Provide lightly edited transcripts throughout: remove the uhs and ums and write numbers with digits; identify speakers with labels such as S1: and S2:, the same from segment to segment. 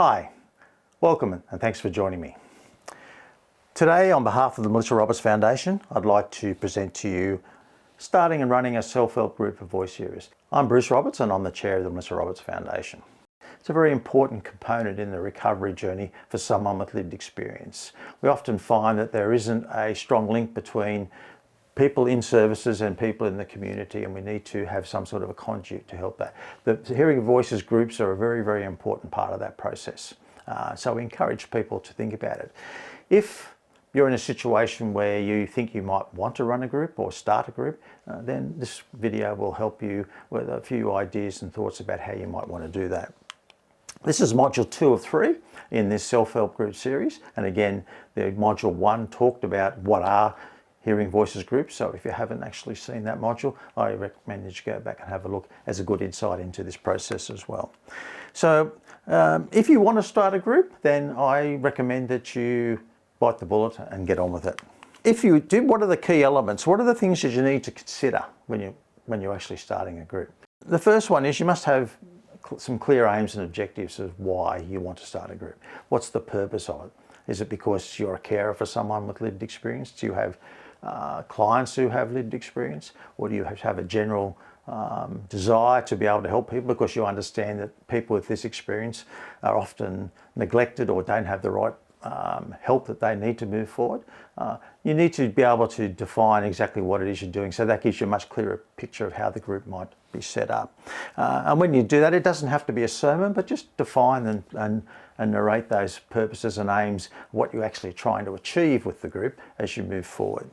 S1: Hi, welcome and thanks for joining me. Today, on behalf of the Melissa Roberts Foundation, I'd like to present to you starting and running a self-help group for voice hearers. I'm Bruce Roberts and I'm the chair of the Melissa Roberts Foundation. It's a very important component in the recovery journey for someone with lived experience. We often find that there isn't a strong link between people in services and people in the community, and we need to have some sort of a conduit to help that. The Hearing Voices groups are a very, very important part of that process. So we encourage people to think about it. If you're in a situation where you think you might want to run a group or start a group, then this video will help you with a few ideas and thoughts about how you might want to do that. This is module 2 of 3 in this self-help group series. And again, the module 1 talked about what are Hearing Voices groups. So if you haven't actually seen that module, I recommend that you go back and have a look as a good insight into this process as well. So if you want to start a group, then I recommend that you bite the bullet and get on with it. If you do, what are the key elements? What are the things that you need to consider when you're actually starting a group? The first one is you must have some clear aims and objectives of why you want to start a group. What's the purpose of it? Is it because you're a carer for someone with lived experience? Do you have clients who have lived experience? Or do you have a general desire to be able to help people because you understand that people with this experience are often neglected or don't have the right help that they need to move forward? You need to be able to define exactly what it is you're doing, so that gives you a much clearer picture of how the group might be set up. And when you do that, it doesn't have to be a sermon, but just define and narrate those purposes and aims, what you're actually trying to achieve with the group as you move forward.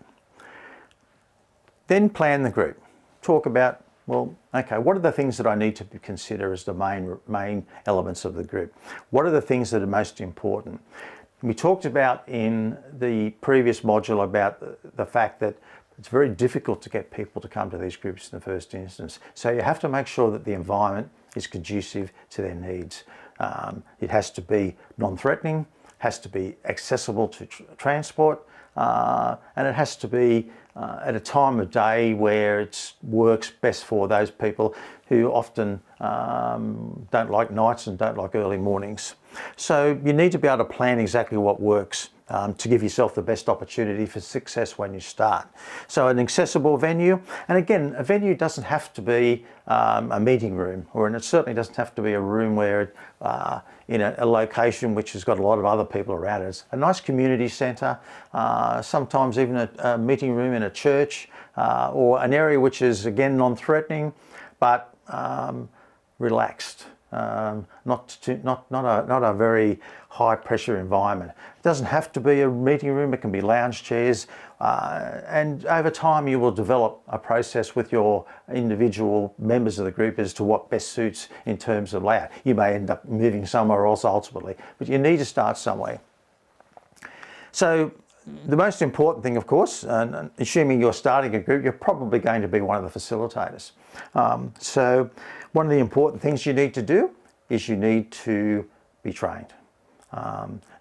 S1: Then plan the group. Talk about, well, okay, what are the things that I need to consider as the main elements of the group? What are the things that are most important? We talked about in the previous module about the fact that it's very difficult to get people to come to these groups in the first instance. So you have to make sure that the environment is conducive to their needs. It has to be non-threatening, has to be accessible to transport, and it has to be at a time of day where it works best for those people who often don't like nights and don't like early mornings. So you need to be able to plan exactly what works to give yourself the best opportunity for success when you start. So an accessible venue, and again, a venue doesn't have to be a meeting room, and it certainly doesn't have to be a room where in a location which has got a lot of other people around it. It's a nice community centre, sometimes even a meeting room in a church, or an area which is again non-threatening, but relaxed. Not a very high pressure environment. It doesn't have to be a meeting room, it can be lounge chairs, and over time you will develop a process with your individual members of the group as to what best suits in terms of layout. You may end up moving somewhere else ultimately, but you need to start somewhere. So the most important thing, of course, and assuming you're starting a group, you're probably going to be one of the facilitators. So one of the important things you need to do is you need to be trained.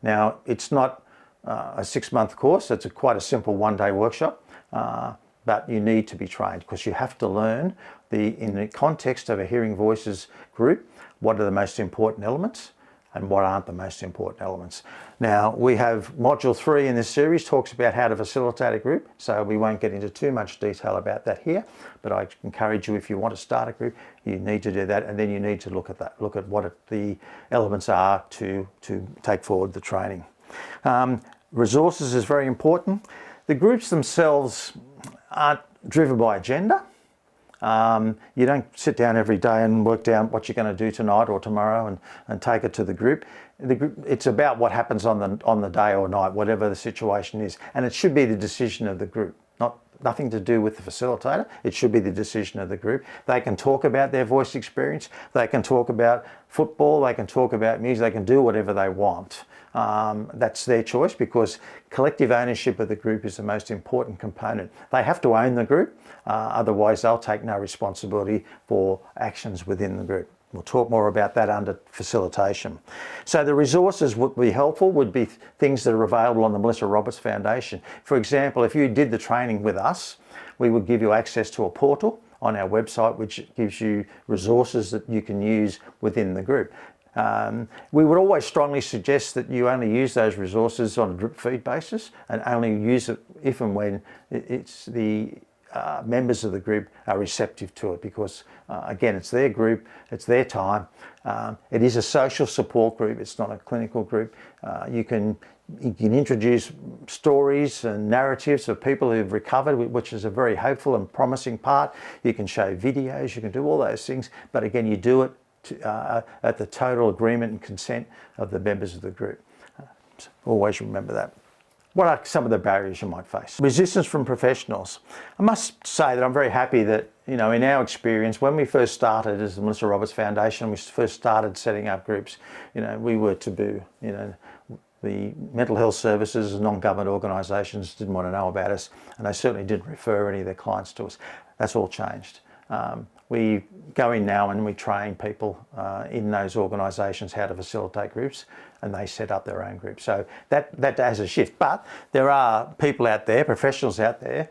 S1: Now, it's not a 6-month course, it's quite a simple one-day workshop, but you need to be trained because you have to learn in the context of a Hearing Voices group, what are the most important elements and what aren't the most important elements. Now, we have module 3 in this series talks about how to facilitate a group, so we won't get into too much detail about that here, but I encourage you, if you want to start a group, you need to do that, and then you need to look at what the elements are to take forward the training. Resources is very important. The groups themselves aren't driven by agenda. You don't sit down every day and work down what you're going to do tonight or tomorrow and take it to the group. It's about what happens on the day or night, whatever the situation is, and it should be the decision of the group, nothing to do with the facilitator. It should be the decision of the group. They can talk about their voice experience, they can talk about football, they can talk about music, they can do whatever they want. That's their choice because collective ownership of the group is the most important component. They have to own the group, otherwise they'll take no responsibility for actions within the group. We'll talk more about that under facilitation. So the resources would be helpful, would be things that are available on the Melissa Roberts Foundation. For example, if you did the training with us, we would give you access to a portal on our website which gives you resources that you can use within the group. We would always strongly suggest that you only use those resources on a drip feed basis and only use it if and when it's the members of the group are receptive to it, because again, it's their group, it's their time. It is a social support group, it's not a clinical group. You can introduce stories and narratives of people who've recovered, which is a very hopeful and promising part. You can show videos, you can do all those things, but again, you do it at the total agreement and consent of the members of the group. So always remember that. What are some of the barriers you might face? Resistance from professionals. I must say that I'm very happy that, in our experience, when we first started as the Melissa Roberts Foundation, we first started setting up groups, we were taboo. The mental health services and non-government organisations didn't want to know about us, and they certainly didn't refer any of their clients to us. That's all changed. We go in now and we train people in those organisations how to facilitate groups, and they set up their own groups. So that has a shift. But there are people out there, professionals out there,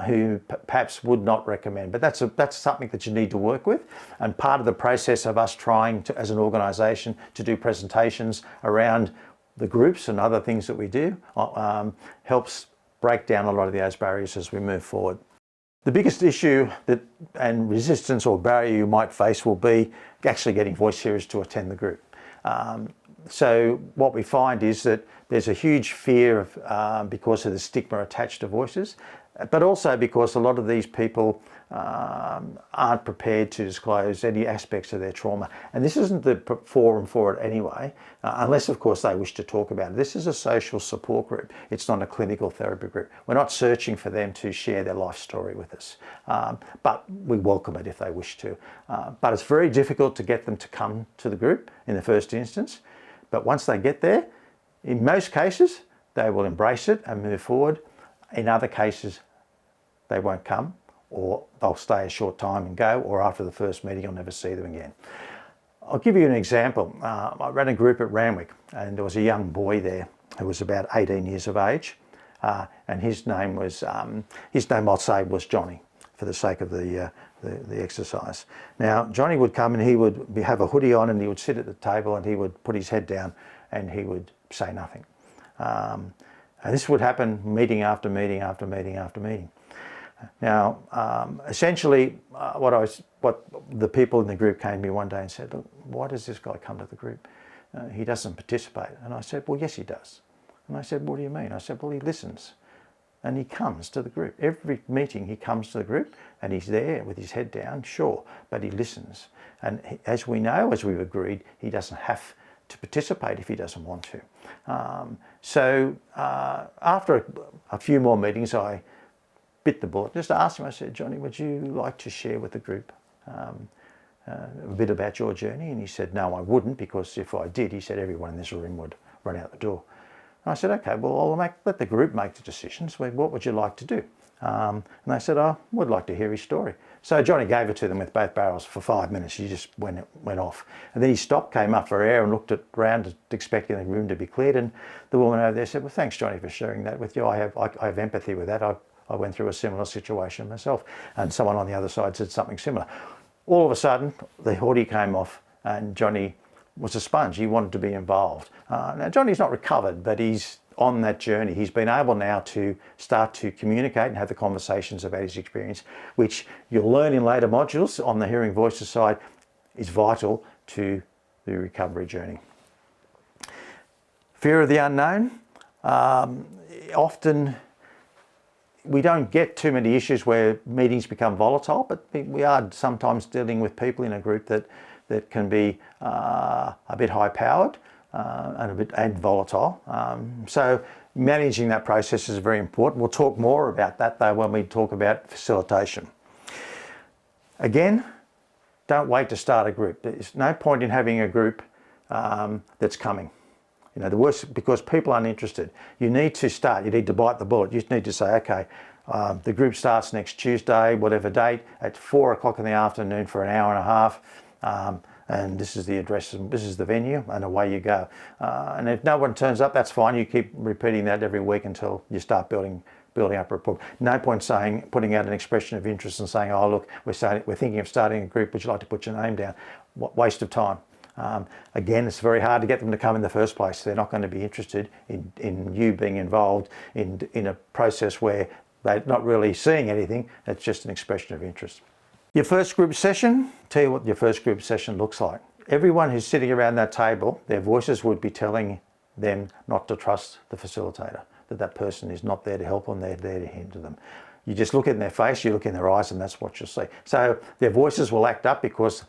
S1: who perhaps would not recommend. But that's something that you need to work with. And part of the process of us trying to, as an organisation, to do presentations around the groups and other things that we do helps break down a lot of those barriers as we move forward. The biggest issue and resistance or barrier you might face will be actually getting voice hearers to attend the group. So what we find is that there's a huge fear of, because of the stigma attached to voices, but also because a lot of these people aren't prepared to disclose any aspects of their trauma. And this isn't the forum for it anyway, unless of course they wish to talk about it. This is a social support group. It's not a clinical therapy group. We're not searching for them to share their life story with us, but we welcome it if they wish to. But it's very difficult to get them to come to the group in the first instance. But once they get there, in most cases, they will embrace it and move forward. In other cases, they won't come, or they'll stay a short time and go, or after the first meeting, you'll never see them again. I'll give you an example. I ran a group at Randwick, and there was a young boy there who was about 18 years of age, and his name I'll say was Johnny, for the sake of the exercise. Now, Johnny would come and he would have a hoodie on, and he would sit at the table and he would put his head down and he would say nothing. And this would happen meeting after meeting after meeting after meeting. Now, essentially, what the people in the group came to me one day and said, "Look, why does this guy come to the group? He doesn't participate." And I said, "Well, yes, he does." And I said, "What do you mean?" I said, "Well, he listens. And he comes to the group. Every meeting he comes to the group and he's there with his head down, sure, but he listens. And as we know, as we've agreed, he doesn't have to participate if he doesn't want to." So after a few more meetings, I bit the bullet. Just asked him, I said, "Johnny, would you like to share with the group a bit about your journey?" And he said, "No, I wouldn't, because if I did," he said, "everyone in this room would run out the door." And I said, "Okay, well, I'll let the group make the decisions. What would you like to do?" And they said, "I would like to hear his story." So Johnny gave it to them with both barrels for 5 minutes. He just went off. And then he stopped, came up for air and looked around expecting the room to be cleared. And the woman over there said, "Well, thanks, Johnny, for sharing that with you. I have empathy with that. I went through a similar situation myself." And someone on the other side said something similar. All of a sudden, the hoodie came off and Johnny was a sponge. He wanted to be involved. Now, Johnny's not recovered, but he's on that journey. He's been able now to start to communicate and have the conversations about his experience, which you'll learn in later modules on the Hearing Voices side is vital to the recovery journey. Fear of the unknown. Often we don't get too many issues where meetings become volatile, but we are sometimes dealing with people in a group that can be a bit high-powered and volatile. So managing that process is very important. We'll talk more about that though when we talk about facilitation. Again, don't wait to start a group. There's no point in having a group that's coming. The worst, because people aren't interested. You need to start. You need to bite the bullet. You need to say, okay, the group starts next Tuesday, whatever date, at 4 o'clock in the afternoon for an hour and a half. And this is the address, and this is the venue, and away you go. And if no one turns up, that's fine. You keep repeating that every week until you start building up rapport. No point putting out an expression of interest and saying, "Oh, look, we're thinking of starting a group. Would you like to put your name down?" Waste of time. Again, it's very hard to get them to come in the first place. They're not going to be interested in you being involved in a process where they're not really seeing anything. It's just an expression of interest. Your first group session, tell you what your first group session looks like. Everyone who's sitting around that table, their voices would be telling them not to trust the facilitator, that person is not there to help them, they're there to hinder them. You just look in their face, you look in their eyes, and that's what you'll see. So their voices will act up because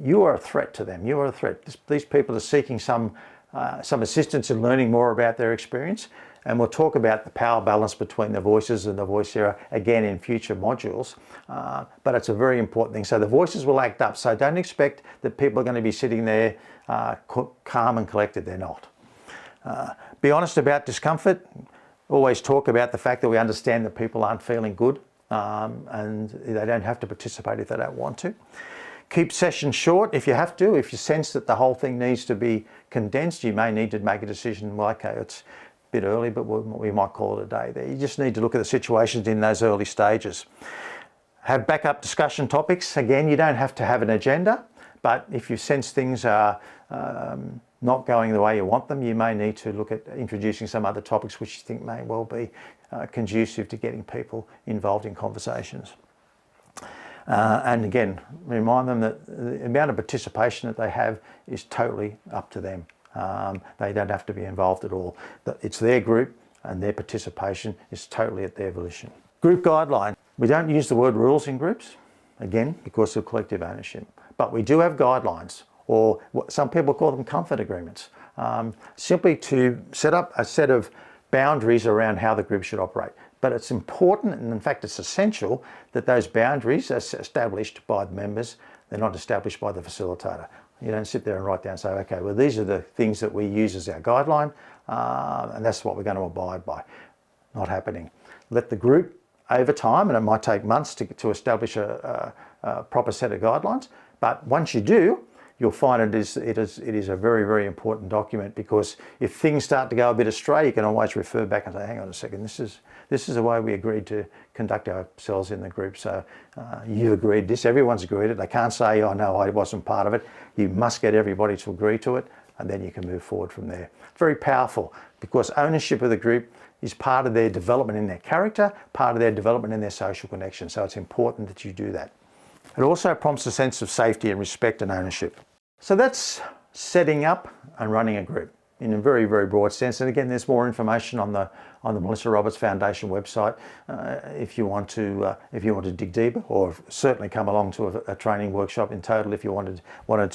S1: you are a threat to them. You are a threat. These people are seeking some assistance in learning more about their experience. And we'll talk about the power balance between the voices and the voice era again in future modules. But it's a very important thing. So the voices will act up. So don't expect that people are going to be sitting there calm and collected. They're not. Be honest about discomfort. Always talk about the fact that we understand that people aren't feeling good and they don't have to participate if they don't want to. Keep sessions short if you have to. If you sense that the whole thing needs to be condensed, you may need to make a decision, well, okay, it's a bit early, but we might call it a day there. You just need to look at the situations in those early stages. Have backup discussion topics. Again, you don't have to have an agenda, but if you sense things are not going the way you want them, you may need to look at introducing some other topics which you think may well be conducive to getting people involved in conversations. And again, remind them that the amount of participation that they have is totally up to them. They don't have to be involved at all. It's their group and their participation is totally at their volition. Group guideline. We don't use the word rules in groups, again, because of collective ownership. But we do have guidelines, or what some people call them comfort agreements, simply to set up a set of boundaries around how the group should operate. But it's important, and in fact it's essential, that those boundaries are established by the members. They're not established by the facilitator. You don't sit there and write down and say, okay, well, these are the things that we use as our guideline, and that's what we're going to abide by. Not happening. Let the group, over time, and it might take months to establish a proper set of guidelines, but once you do, you'll find it is a very, very important document, because if things start to go a bit astray, you can always refer back and say, hang on a second, this is the way we agreed to conduct ourselves in the group. So you agreed this, everyone's agreed it. They can't say, oh no, I wasn't part of it. You must get everybody to agree to it, and then you can move forward from there. Very powerful, because ownership of the group is part of their development in their character, part of their development in their social connection. So it's important that you do that. It also prompts a sense of safety and respect and ownership. So that's setting up and running a group in a very, very broad sense. And again, there's more information on the Melissa Roberts Foundation website if you want to dig deeper, or certainly come along to a training workshop in total if you wanted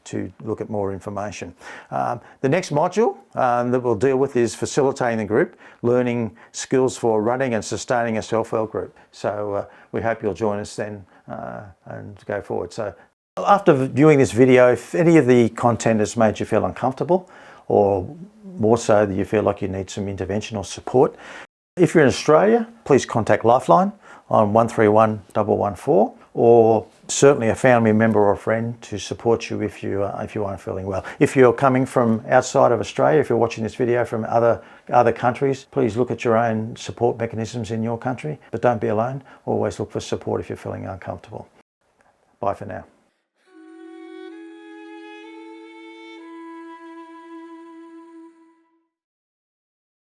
S1: to look at more information. The next module that we'll deal with is facilitating the group, learning skills for running and sustaining a self-help group. So we hope you'll join us then and go forward. So after viewing this video, if any of the content has made you feel uncomfortable, or more so that you feel like you need some intervention or support, if you're in Australia, please contact Lifeline on 131 114, or certainly a family member or a friend to support you if you aren't feeling well. If you're coming from outside of Australia, if you're watching this video from other countries, please look at your own support mechanisms in your country, but don't be alone. Always look for support if you're feeling uncomfortable. Bye for now.